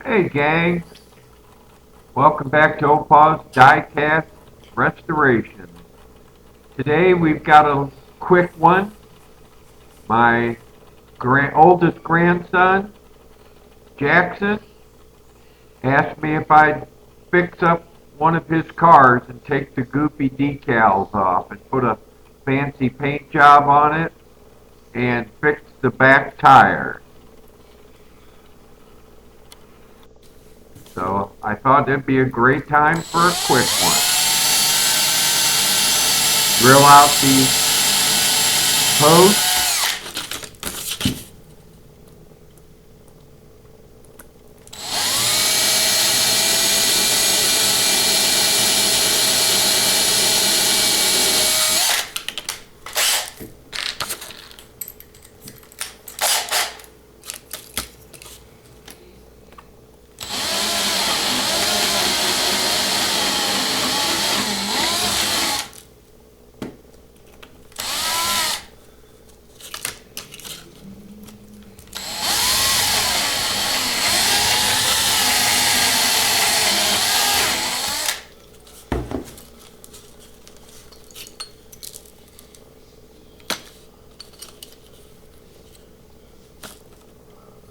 Hey gang, welcome back to OPA'S Diecast Restoration. Today we've got a quick one. My oldest grandson, Jackson, asked me if I'd fix up one of his cars and take the goofy decals off and put a fancy paint job on it and fix the back tire. So I thought it'd be a great time for a quick one. Drill out the post.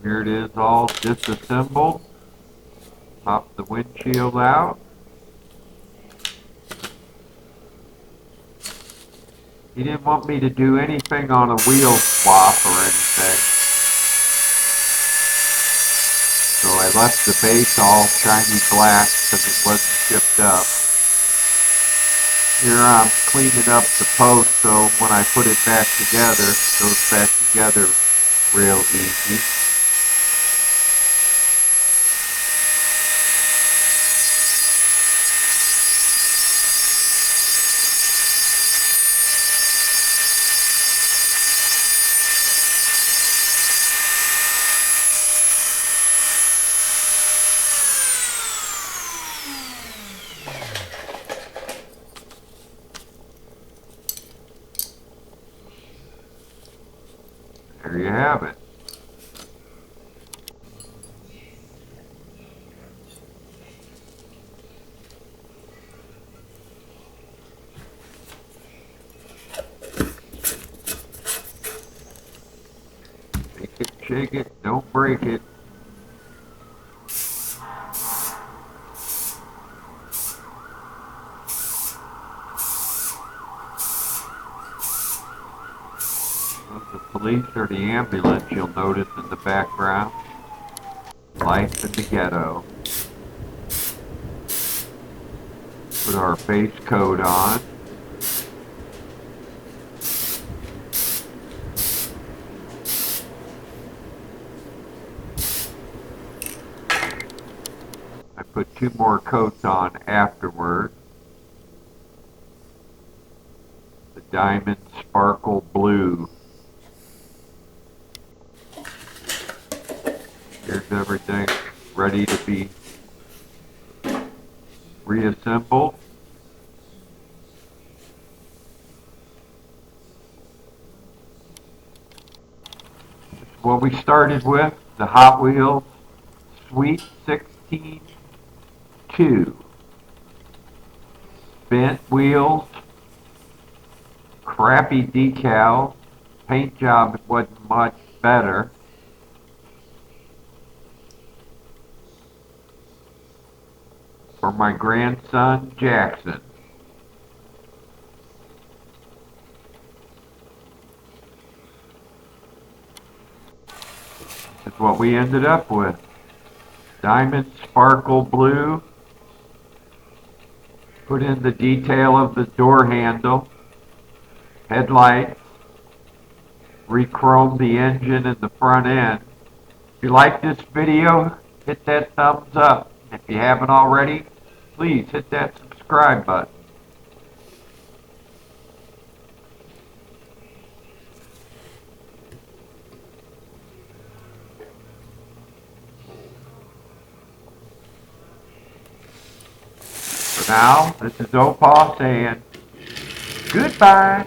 Here it is all disassembled. Pop the windshield out. He didn't want me to do anything on a wheel swap or anything. So I left the base all shiny black because it wasn't chipped up. Here I'm cleaning up the post so when I put it back together, it goes back together real easy. There you have it. Make it, shake it, don't break it. The police or the ambulance you'll notice in the background. Life in the ghetto. Put our base coat on. I put 2 more coats on afterward. The Diamond Sparkle Blue. Here's everything ready to be reassembled. This is what we started with, the Hot Wheels Sweet 16 2. Bent wheels, crappy decals, paint job wasn't much better. For my grandson, Jackson. That's what we ended up with. Diamond Sparkle Blue. Put in the detail of the door handle, headlights, re-chrome the engine and the front end. If you like this video, hit that thumbs up. If you haven't already, please hit that subscribe button. For now, this is OPA saying goodbye.